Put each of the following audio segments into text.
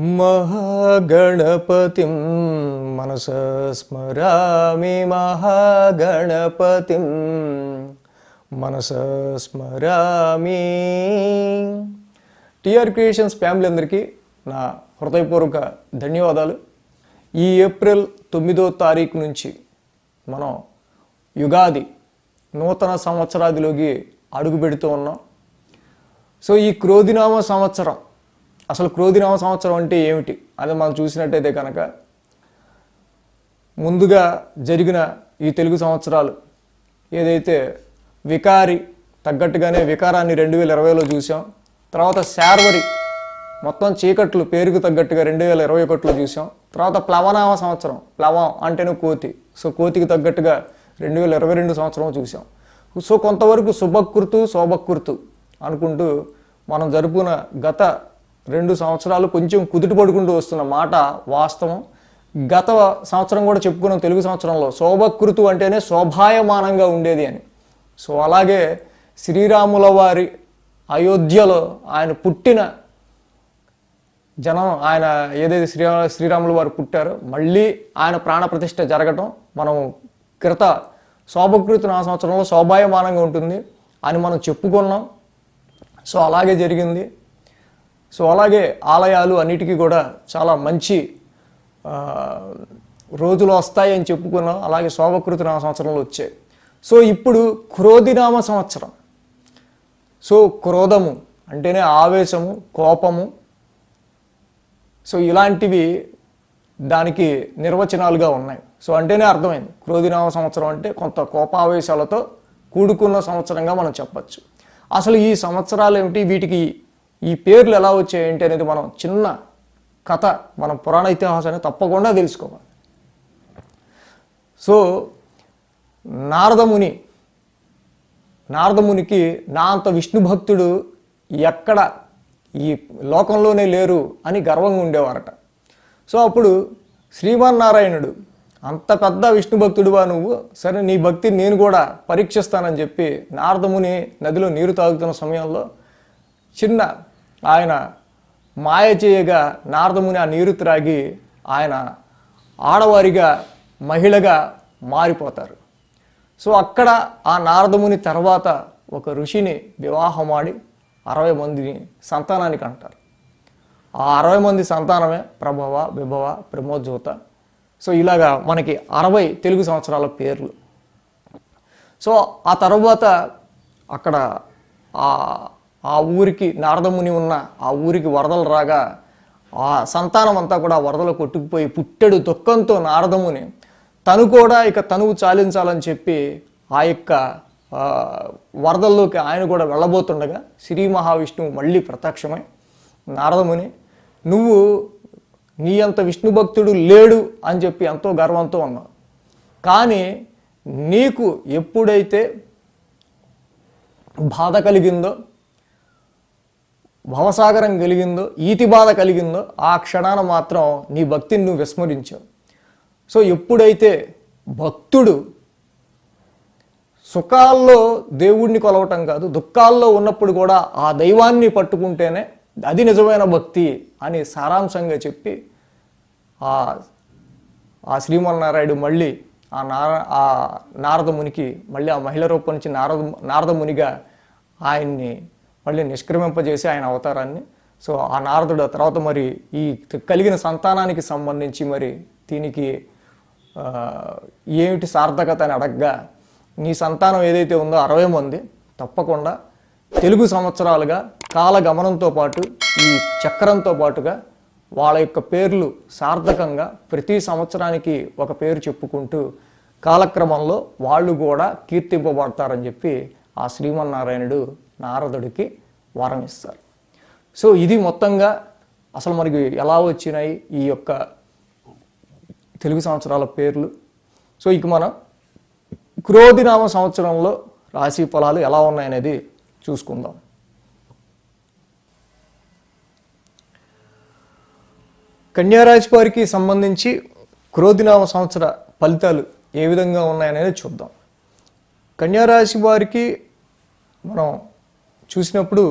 महागणपतिं मनसा स्मरामि महागणपतिं మనసా స్మరామి. TR creations family అందరికీ నా హృదయపూర్వక ధన్యవాదాలు. ఈ ఏప్రిల్ 9వ తారీఖు నుంచి మనం యుగాది నూతన సంవత్సరాదిలోకి అడుగు పెడుతూ ఉన్నాం. సో ఈ క్రోధినామ సంవత్సరం, అసలు క్రోధినామ సంవత్సరం అంటే ఏమిటి అది మనం చూసినట్టయితే కనుక, ముందుగా జరిగిన ఈ తెలుగు సంవత్సరాలు ఏదైతే వికారి తగ్గట్టుగానే వికారాన్ని 2020లో చూసాం. తర్వాత శార్వరి మొత్తం చీకట్లు పేరుకు తగ్గట్టుగా 2021లో చూసాం. తర్వాత ప్లవనామ సంవత్సరం, ప్లవం అంటేనే కోతి, సో కోతికి తగ్గట్టుగా 2022 సంవత్సరం చూసాం. సో కొంతవరకు శుభకృతు శోభకృతు అనుకుంటూ మనం జరుపుకున్న గత 2 సంవత్సరాలు కొంచెం కుదుట పడుకుంటూ వస్తున్న మాట వాస్తవం. గత సంవత్సరం కూడా చెప్పుకున్నాం తెలుగు సంవత్సరంలో శోభకృతు అంటేనే శోభాయమానంగా ఉండేది అని. సో అలాగే శ్రీరాముల వారి అయోధ్యలో ఆయన పుట్టిన జనం, ఆయన ఏదైతే శ్రీరాముల వారు పుట్టారో మళ్ళీ ఆయన ప్రాణప్రతిష్ఠ జరగటం మనం క్రిత శోభకృతు నా సంవత్సరంలో శోభాయమానంగా ఉంటుంది అని మనం చెప్పుకున్నాం. సో అలాగే జరిగింది. సో అలాగే ఆలయాలు అన్నిటికీ కూడా చాలా మంచి రోజులు వస్తాయి అని చెప్పుకున్నాం. అలాగే శోభకృతు నా సంవత్సరంలో వచ్చాయి. సో ఇప్పుడు క్రోధినామ సంవత్సరం. సో క్రోధము అంటేనే ఆవేశము, కోపము. సో ఇలాంటివి దానికి నిర్వచనాలుగా ఉన్నాయి. సో అంటేనే అర్థమైంది క్రోధినామ సంవత్సరం అంటే కొంత కోపావేశాలతో కూడుకున్న సంవత్సరంగా మనం చెప్పచ్చు. అసలు ఈ సంవత్సరాలు ఏమిటి, వీటికి ఈ పేర్లు ఎలా వచ్చాయి ఏంటి అనేది మనం చిన్న కథ, మనం పురాణ ఇతిహాసాన్ని తప్పకుండా తెలుసుకోవాలి. సో నారదమునికి నా అంత విష్ణు భక్తుడు ఎక్కడ ఈ లోకంలోనే లేరు అని గర్వంగా ఉండేవారట. సో అప్పుడు శ్రీమన్నారాయణుడు, అంత పెద్ద విష్ణు భక్తుడువా నువ్వు, సరే నీ భక్తిని నేను కూడా పరీక్షిస్తానని చెప్పి నారదముని నదిలో నీరు తాగుతున్న సమయంలో చిన్న ఆయన మాయ చేయగా నారదముని ఆ నీరు త్రాగి ఆయన ఆడవారిగా మహిళగా మారిపోతారు. సో అక్కడ ఆ నారదముని తర్వాత ఒక ఋషిని వివాహమాడి 60 మందిని సంతానానికి అంటారు. ఆ 60 మంది సంతానమే ప్రభవ, విభవ, ప్రమోజ్యోత. సో ఇలాగా మనకి 60 తెలుగు సంవత్సరాల పేర్లు. సో ఆ తర్వాత అక్కడ ఆ ఊరికి నారదముని ఉన్న ఆ ఊరికి వరదలు రాగా ఆ సంతానం అంతా కూడా వరదలు కొట్టుకుపోయి పుట్టెడు దుఃఖంతో నారదముని తను కూడా ఇక తనువు చాలించాలని చెప్పి ఆ యొక్క వరదల్లోకి ఆయన కూడా వెళ్ళబోతుండగా శ్రీ మహావిష్ణువు మళ్ళీ ప్రత్యక్షమై నారదముని, నువ్వు నీ అంత విష్ణు భక్తుడు లేడు అని చెప్పి ఎంతో గర్వంతో ఉన్నావు. కానీ నీకు ఎప్పుడైతే బాధ కలిగిందో, భవసాగరం కలిగిందో, ఈతి బాధ కలిగిందో ఆ క్షణాన మాత్రం నీ భక్తిని నువ్వు విస్మరించావు. సో ఎప్పుడైతే భక్తుడు సుఖాల్లో దేవుణ్ణి కొలవటం కాదు, దుఃఖాల్లో ఉన్నప్పుడు కూడా ఆ దైవాన్ని పట్టుకుంటేనే అది నిజమైన భక్తి అని సారాంశంగా చెప్పి ఆ శ్రీమన్నారాయణుడు మళ్ళీ ఆ నారదమునికి మళ్ళీ ఆ మహిళ రూపం నుంచి నారదమునిగా ఆయన్ని మళ్ళీ నిష్క్రమింపజేసి ఆయన అవతారాన్ని. సో ఆ నారదుడు తర్వాత మరి ఈ కలిగిన సంతానానికి సంబంధించి మరి దీనికి ఏమిటి సార్థకత అని అడగగా, నీ సంతానం ఏదైతే ఉందో 60 మంది తప్పకుండా తెలుగు సంవత్సరాలుగా కాలగమనంతో పాటు ఈ చక్రంతో పాటుగా వాళ్ళ యొక్క పేర్లు సార్థకంగా ప్రతి సంవత్సరానికి ఒక పేరు చెప్పుకుంటూ కాలక్రమంలో వాళ్ళు కూడా కీర్తింపబడతారని చెప్పి ఆ శ్రీమన్నారాయణుడు నారదుడికి వరం ఇస్తారు. సో ఇది మొత్తంగా అసలు మనకి ఎలా వచ్చినాయి ఈ యొక్క తెలుగు సంవత్సరాల పేర్లు. సో ఇక మనం క్రోధినామ సంవత్సరంలో రాశి ఫలాలు ఎలా ఉన్నాయనేది చూసుకుందాం. కన్యారాశి వారికి సంబంధించి క్రోధినామ సంవత్సర ఫలితాలు ఏ విధంగా ఉన్నాయనేది చూద్దాం. కన్యారాశి వారికి మనం చూసినప్పుడు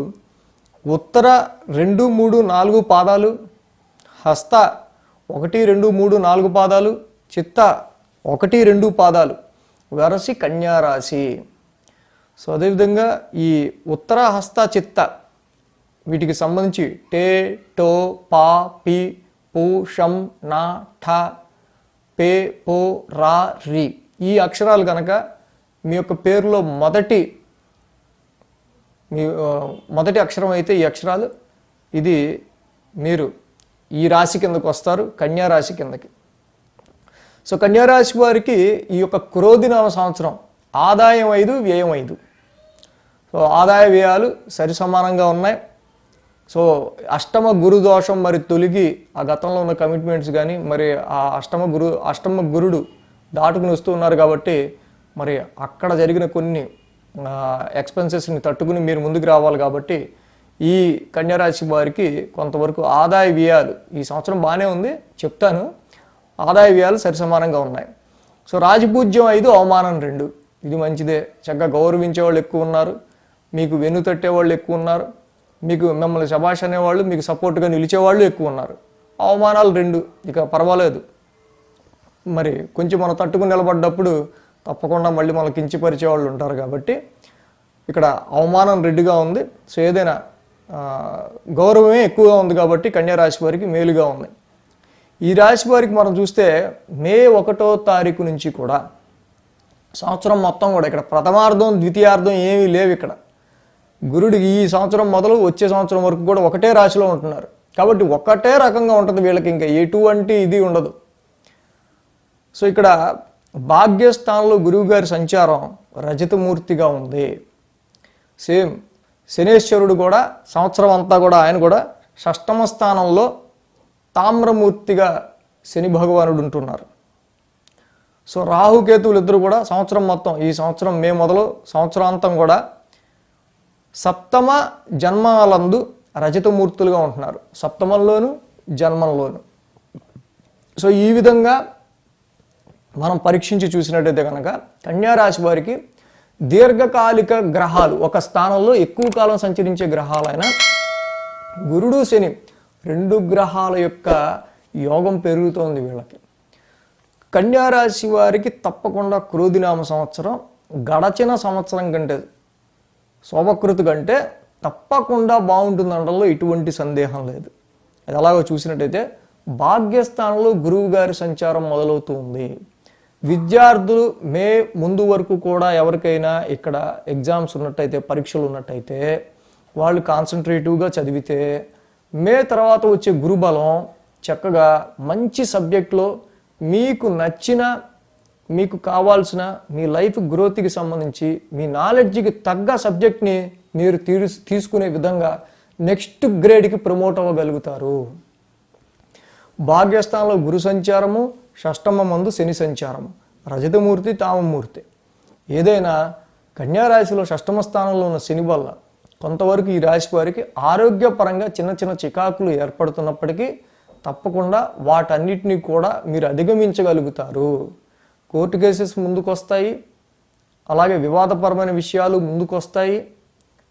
ఉత్తర 2, 3, 4 పాదాలు, హస్త 1, 2, 3, 4 పాదాలు, చిత్త 1, 2 పాదాలు వెరసి కన్యారాశి. సో అదేవిధంగా ఈ ఉత్తర, హస్త, చిత్త వీటికి సంబంధించి టే, టో, పా, పి, పు, షం, నా, ఠ, పే, పో, రా, రి ఈ అక్షరాలు కనుక మీ యొక్క పేరులో మొదటి అక్షరం అయితే ఈ అక్షరాలు, ఇది మీరు ఈ రాశి కిందకు వస్తారు, కన్యా రాశి కిందకి. సో కన్యారాశి వారికి ఈ యొక్క క్రోధినామ సంవత్సరం ఆదాయం 5, వ్యయం 5. సో ఆదాయ వ్యయాలు సరి సమానంగా ఉన్నాయి. సో అష్టమ గురు దోషం మరి తొలగి ఆ గతంలో ఉన్న కమిట్మెంట్స్ కానీ మరి ఆ అష్టమ గురుడు దాటుకుని వస్తూ ఉన్నారు కాబట్టి మరి అక్కడ జరిగిన కొన్ని ఎక్స్పెన్సెస్ని తట్టుకుని మీరు ముందుకు రావాలి కాబట్టి ఈ కన్యారాశి వారికి కొంతవరకు ఆదాయ వ్యయాలు ఈ సంవత్సరం బాగానే ఉంది, చెప్తాను. ఆదాయ వ్యయాలు సరిసమానంగా ఉన్నాయి. సో రాజపూజ్యం 5, అవమానం 2 ఇది మంచిదే. చక్కగా గౌరవించే వాళ్ళు ఎక్కువ ఉన్నారు, మీకు వెన్ను తట్టే వాళ్ళు ఎక్కువ ఉన్నారు, మీకు మిమ్మల్ని శభాష్ అనేవాళ్ళు, మీకు సపోర్ట్గా నిలిచేవాళ్ళు ఎక్కువ ఉన్నారు. అవమానాలు 2 ఇక పర్వాలేదు. మరి కొంచెం మనం తట్టుకుని నిలబడ్డప్పుడు తప్పకుండా మళ్ళీ మనల్ని కించపరిచే వాళ్ళు ఉంటారు కాబట్టి ఇక్కడ అవమానం 2గా ఉంది. సో ఏదైనా గౌరవమే ఎక్కువగా ఉంది కాబట్టి కన్యారాశి వారికి మేలుగా ఉంది. ఈ రాశి వారికి మనం చూస్తే మే 1వ తారీఖు నుంచి కూడా సంవత్సరం మొత్తం కూడా ఇక్కడ ప్రథమార్థం ద్వితీయార్థం ఏమీ లేవు. ఇక్కడ గురుడికి ఈ సంవత్సరం మొదలు వచ్చే సంవత్సరం వరకు కూడా ఒకటే రాశిలో ఉంటున్నారు కాబట్టి ఒకటే రకంగా ఉంటుంది వీళ్ళకి, ఇంకా ఎటువంటి ఇది ఉండదు. సో ఇక్కడ భాగ్యస్థానంలో గురువు గారి సంచారం రజతమూర్తిగా ఉంది. సేమ్ శనేశ్వరుడు కూడా సంవత్సరం అంతా కూడా ఆయన కూడా షష్టమ స్థానంలో తామ్రమూర్తిగా శని భగవానుడు ఉంటున్నారు. సో రాహుకేతువులు ఇద్దరు కూడా సంవత్సరం మొత్తం ఈ సంవత్సరం మే మొదలు సంవత్సరాంతం కూడా సప్తమ జన్మాలందు రజతమూర్తులుగా ఉంటున్నారు, సప్తమంలోను జన్మంలోను. సో ఈ విధంగా మనం పరీక్షించి చూసినట్టయితే కనుక కన్యారాశి వారికి దీర్ఘకాలిక గ్రహాలు ఒక స్థానంలో ఎక్కువ కాలం సంచరించే గ్రహాలైన గురుడు శని 2 గ్రహాల యొక్క యోగం పెరుగుతోంది వీళ్ళకి. కన్యారాశి వారికి తప్పకుండా క్రోధినామ సంవత్సరం గడచిన సంవత్సరం కంటే శోభకృతి కంటే తప్పకుండా బాగుంటుందనడంలో ఎటువంటి సందేహం లేదు. అది అలాగో చూసినట్టయితే భాగ్యస్థానంలో గురువు గారి సంచారం మొదలవుతుంది. విద్యార్థులు మే ముందు వరకు కూడా ఎవరికైనా ఇక్కడ ఎగ్జామ్స్ ఉన్నట్టయితే పరీక్షలు ఉన్నట్టయితే వాళ్ళు కాన్సన్ట్రేటివ్గా చదివితే మే తర్వాత వచ్చే గురుబలం చక్కగా మంచి సబ్జెక్ట్లో మీకు నచ్చిన మీకు కావాల్సిన మీ లైఫ్ గ్రోత్కి సంబంధించి మీ నాలెడ్జ్కి తగ్గ సబ్జెక్ట్ని మీరు తీసుకునే విధంగా నెక్స్ట్ గ్రేడ్కి ప్రమోట్ అవ్వగలుగుతారు. భాగ్యస్థానంలో గురు సంచారము, షష్టమ మందు శని సంచారము, రజతమూర్తి తామమూర్తి. ఏదైనా కన్యారాశిలో షష్టమ స్థానంలో ఉన్న శని వల్ల కొంతవరకు ఈ రాశి వారికి ఆరోగ్యపరంగా చిన్న చిన్న చికాకులు ఏర్పడుతున్నప్పటికీ తప్పకుండా వాటన్నిటినీ కూడా మీరు అధిగమించగలుగుతారు. కోర్టు కేసెస్ ముందుకు వస్తాయి, అలాగే వివాదపరమైన విషయాలు ముందుకు వస్తాయి.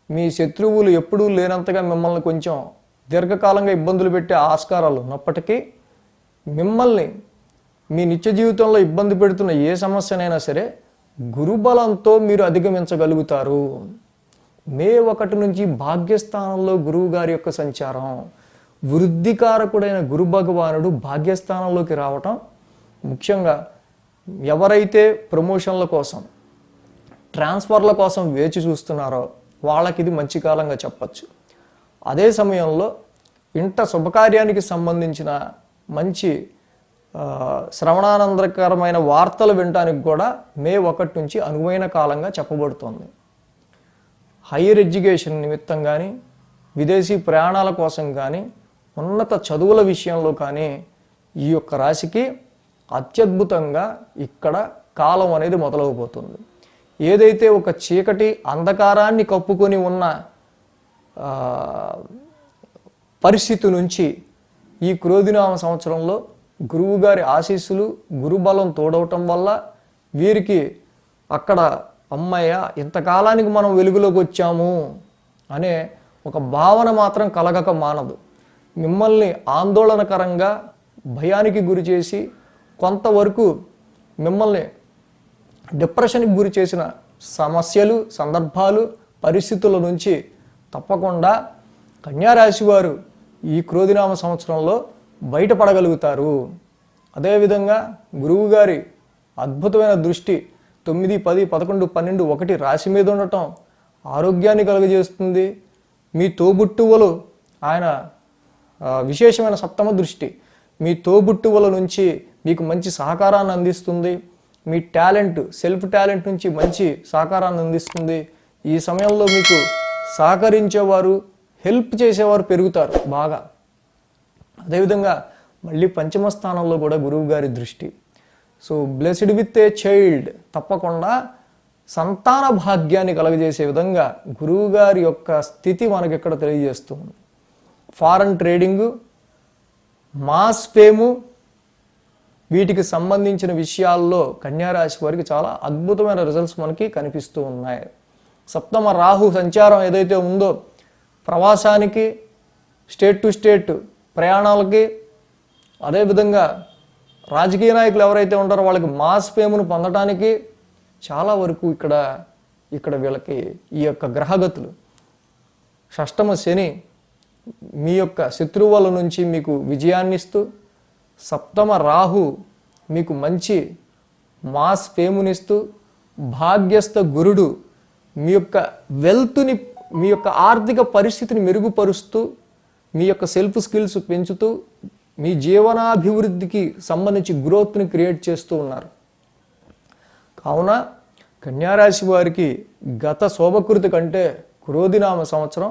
మీ శత్రువులు ఎప్పుడూ లేనంతగా మిమ్మల్ని కొంచెం దీర్ఘకాలంగా ఇబ్బందులు పెట్టే ఆస్కారాలు ఉన్నప్పటికీ మిమ్మల్ని మీ నిత్య జీవితంలో ఇబ్బంది పెడుతున్న ఏ సమస్యనైనా సరే గురుబలంతో మీరు అధిగమించగలుగుతారు. మే 1 నుంచి భాగ్యస్థానంలో గురువు గారి యొక్క సంచారం, వృద్ధికారకుడైన గురు భగవానుడు భాగ్యస్థానంలోకి రావటం, ముఖ్యంగా ఎవరైతే ప్రమోషన్ల కోసం ట్రాన్స్ఫర్ల కోసం వేచి చూస్తున్నారో వాళ్ళకి ఇది మంచి కాలంగా చెప్పచ్చు. అదే సమయంలో ఇంట శుభకార్యానికి సంబంధించిన మంచి శ్రవణానందకరమైన వార్తలు వినడానికి కూడా మే 1 నుంచి అనువైన కాలంగా చెప్పబడుతోంది. హైయర్ ఎడ్యుకేషన్ నిమిత్తం కానీ విదేశీ ప్రయాణాల కోసం కానీ ఉన్నత చదువుల విషయంలో కానీ ఈ యొక్క రాశికి అత్యద్భుతంగా ఇక్కడ కాలం అనేది మొదలవబోతుంది. ఏదైతే ఒక చీకటి అంధకారాన్ని కప్పుకొని ఉన్న పరిస్థితి నుంచి ఈ క్రోధినామ సంవత్సరంలో గురువుగారి ఆశీస్సులు గురుబలం తోడవటం వల్ల వీరికి అక్కడ అమ్మయ్య ఇంతకాలానికి మనం వెలుగులోకి వచ్చాము అనే ఒక భావన మాత్రం కలగక మానదు. మిమ్మల్ని ఆందోళనకరంగా భయానికి గురి చేసి కొంతవరకు మిమ్మల్ని డిప్రెషన్కి గురి చేసిన సమస్యలు, సందర్భాలు, పరిస్థితుల నుంచి తప్పకుండా కన్యారాశి వారు ఈ క్రోధినామ సంవత్సరంలో బయటపడగలుగుతారు. అదేవిధంగా గురువుగారి అద్భుతమైన దృష్టి 9, 10, 11, 12, 1 రాశి మీద ఉండటం ఆరోగ్యాన్ని కలుగజేస్తుంది. మీ తోబుట్టువులు ఆయన విశేషమైన సప్తమ దృష్టి మీ తోబుట్టువుల నుంచి మీకు మంచి సహకారాన్ని అందిస్తుంది. మీ టాలెంట్, సెల్ఫ్ టాలెంట్ నుంచి మంచి సహకారాన్ని అందిస్తుంది. ఈ సమయంలో మీకు సహకరించేవారు, హెల్ప్ చేసేవారు పెరుగుతారు బాగా. అదేవిధంగా మళ్ళీ పంచమ స్థానంలో కూడా గురువు గారి దృష్టి. So blessed with a child, తప్పకుండా సంతాన భాగ్యాన్ని కలగజేసే విధంగా గురువు గారి యొక్క స్థితి మనకి ఇక్కడ తెలియజేస్తుంది. ఫారెన్ ట్రేడింగు, మాస్ ఫేము, వీటికి సంబంధించిన విషయాల్లో కన్యారాశి వారికి చాలా అద్భుతమైన రిజల్ట్స్ మనకి కనిపిస్తూ ఉన్నాయి. సప్తమ రాహు సంచారం ఏదైతే ఉందో ప్రవాసానికి, స్టేట్ టు స్టేట్ ప్రయాణాలకి, అదేవిధంగా రాజకీయ నాయకులు ఎవరైతే ఉంటారో వాళ్ళకి మాస్ ఫేమును పొందడానికి చాలా వరకు ఇక్కడ వీళ్ళకి ఈ యొక్క గ్రహగతులు, షష్టమ శని మీ యొక్క శత్రువుల నుంచి మీకు విజయాన్ని ఇస్తూ, సప్తమ రాహు మీకు మంచి మాస్ ఫేమునిస్తూ, భాగ్యస్థ గురుడు మీ యొక్క వెల్త్ని, మీ యొక్క ఆర్థిక పరిస్థితిని మెరుగుపరుస్తూ, మీ యొక్క సెల్ఫ్ స్కిల్స్ పెంచుతూ, మీ జీవనాభివృద్ధికి సంబంధించి గ్రోత్ని క్రియేట్ చేస్తూ ఉన్నారు. కావున కన్యారాశి వారికి గత శోభకృతి కంటే క్రోధినామ సంవత్సరం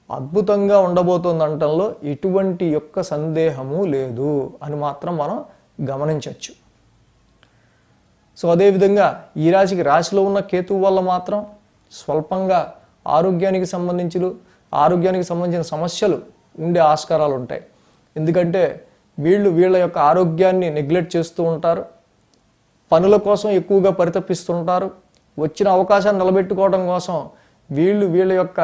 అద్భుతంగా ఉండబోతోంది అనటంలో ఎటువంటి యొక్క సందేహము లేదు అని మాత్రం మనం గమనించవచ్చు. సో అదేవిధంగా ఈ రాశికి రాశిలో ఉన్న కేతువు వల్ల మాత్రం స్వల్పంగా ఆరోగ్యానికి సంబంధించిన సమస్యలు ఉండే ఆస్కారాలు ఉంటాయి. ఎందుకంటే వీళ్ళ యొక్క ఆరోగ్యాన్ని నెగ్లెక్ట్ చేస్తూ ఉంటారు, పనుల కోసం ఎక్కువగా పరితపిస్తుంటారు, వచ్చిన అవకాశాన్ని నిలబెట్టుకోవడం కోసం వీళ్ళ యొక్క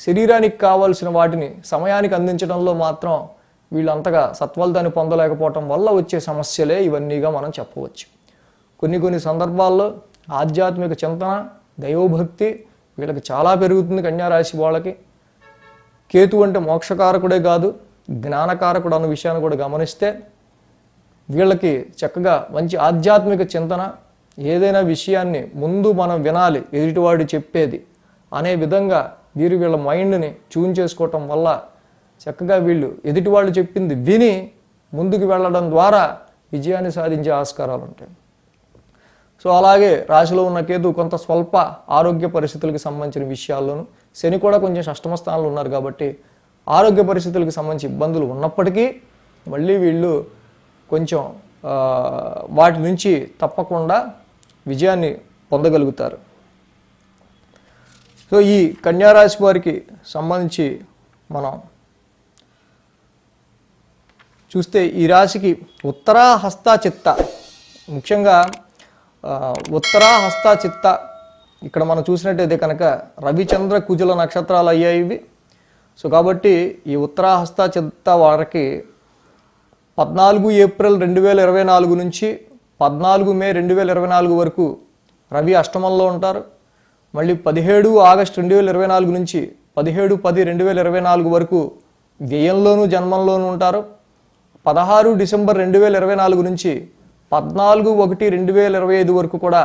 శరీరానికి కావాల్సిన వాటిని సమయానికి అందించడంలో మాత్రం వీళ్ళంతగా సత్ఫలితాన్ని పొందలేకపోవటం వల్ల వచ్చే సమస్యలే ఇవన్నీగా మనం చెప్పవచ్చు. కొన్ని సందర్భాల్లో ఆధ్యాత్మిక చింతన, దైవభక్తి వీళ్ళకి చాలా పెరుగుతుంది కన్యారాశి వాళ్ళకి. కేతు అంటే మోక్షకారకుడే కాదు, జ్ఞానకారకుడు అన్న విషయాన్ని కూడా గమనిస్తే వీళ్ళకి చక్కగా మంచి ఆధ్యాత్మిక చింతన, ఏదైనా విషయాన్ని ముందు మనం వినాలి ఎదుటివాడు చెప్పేది అనే విధంగా వీళ్ళ మైండ్ని ట్యూన్ చేసుకోవటం వల్ల చక్కగా వీళ్ళు ఎదుటివాళ్ళు చెప్పింది విని ముందుకు వెళ్ళడం ద్వారా విజయాన్ని సాధించే ఆస్కారాలు ఉంటాయి. సో అలాగే రాశిలో ఉన్న కేతు కొంత స్వల్ప ఆరోగ్య పరిస్థితులకు సంబంధించిన విషయాల్లోనూ, శని కూడా కొంచెం షష్టమ స్థానంలో ఉన్నారు కాబట్టి ఆరోగ్య పరిస్థితులకు సంబంధించి ఇబ్బందులు ఉన్నప్పటికీ మళ్ళీ వీళ్ళు కొంచెం వాటి నుంచి తప్పకుండా విజయాన్ని పొందగలుగుతారు. సో ఈ కన్యారాశి వారికి సంబంధించి మనం చూస్తే ఈ రాశికి ఉత్తరా హస్త చిత్త, ముఖ్యంగా ఉత్తరా హస్త చిత్త ఇక్కడ మనం చూసినట్టయితే కనుక రవిచంద్ర కుజుల నక్షత్రాలు అయ్యాయి ఇవి. సో కాబట్టి ఈ ఉత్తరా హస్త చిత్త వారికి 14 ఏప్రిల్ 2024 నుంచి 14 మే 2024 వరకు రవి అష్టమంలో ఉంటారు. మళ్ళీ 17 ఆగస్టు 2024 నుంచి 17/10/2024 వరకు వ్యయంలోనూ జన్మంలోనూ ఉంటారు. 16 డిసెంబర్ 2024 నుంచి 14/1/2025 వరకు కూడా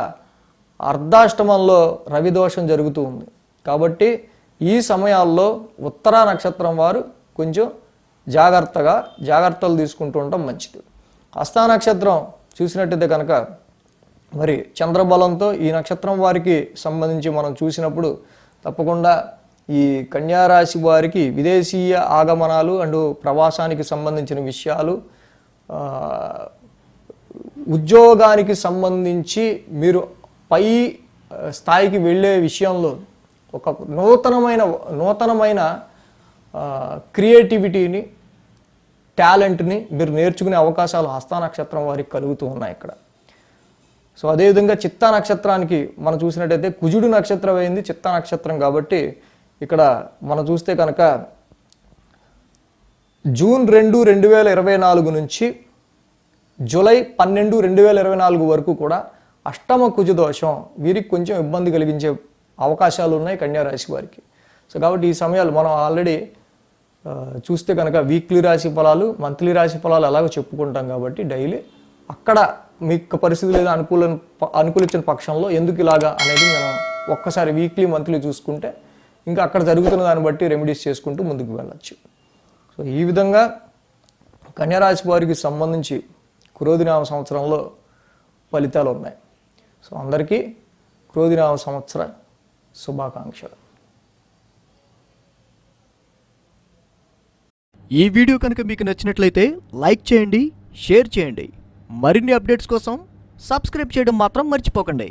అర్ధాష్టమంలో రవి దోషం జరుగుతూ ఉంది. కాబట్టి ఈ సమయాల్లో ఉత్తరా నక్షత్రం వారు కొంచెం జాగ్రత్తలు తీసుకుంటూ ఉండటం మంచిది. హస్తా నక్షత్రం చూసినట్టయితే కనుక మరి చంద్రబలంతో ఈ నక్షత్రం వారికి సంబంధించి మనం చూసినప్పుడు తప్పకుండా ఈ కన్యారాశి వారికి విదేశీయ ఆగమనాలు అండ్ ప్రవాసానికి సంబంధించిన విషయాలు, ఉద్యోగానికి సంబంధించి మీరు పై స్థాయికి వెళ్ళే విషయంలో ఒక నూతనమైన క్రియేటివిటీని, టాలెంట్ని మీరు నేర్చుకునే అవకాశాలు హస్తా నక్షత్రం వారికి కలుగుతూ ఉన్నాయి ఇక్కడ. సో అదేవిధంగా చిత్తా నక్షత్రానికి మనం చూసినట్టయితే కుజుడు నక్షత్రం అయింది చిత్తా నక్షత్రం కాబట్టి ఇక్కడ మనం చూస్తే కనుక జూన్ 2, 2024 నుంచి జూలై 12, 2024 వరకు కూడా అష్టమ కుజ దోషం వీరికి కొంచెం ఇబ్బంది కలిగించే అవకాశాలు ఉన్నాయి కన్యా రాశి వారికి. సో కాబట్టి ఈ సమయాలు మనం ఆల్రెడీ చూస్తే కనుక వీక్లీ రాశి ఫలాలు, మంత్లీ రాశి ఫలాలు అలాగో చెప్పుకుంటాం కాబట్టి డైలీ అక్కడ మీకు పరిస్థితి లేదా అనుకూలించిన పక్షంలో ఎందుకు ఇలాగా అనేది మనం ఒక్కసారి వీక్లీ మంత్లీ చూసుకుంటే ఇంకా అక్కడ జరుగుతున్న దాన్ని బట్టి రెమెడీస్ చేసుకుంటూ ముందుకు వెళ్ళచ్చు. సో ఈ విధంగా కన్యారాశి వారికి సంబంధించి క్రోధినామ సంవత్సరంలో ఫలితాలు ఉన్నాయి. సో అందరికీ క్రోధినామ సంవత్సర శుభాకాంక్షలు. ఈ వీడియో కనుక మీకు నచ్చినట్లయితే లైక్ చేయండి, షేర్ చేయండి. మరిన్ని అప్డేట్స్ కోసం సబ్స్క్రైబ్ చేయడం మాత్రం మర్చిపోకండి.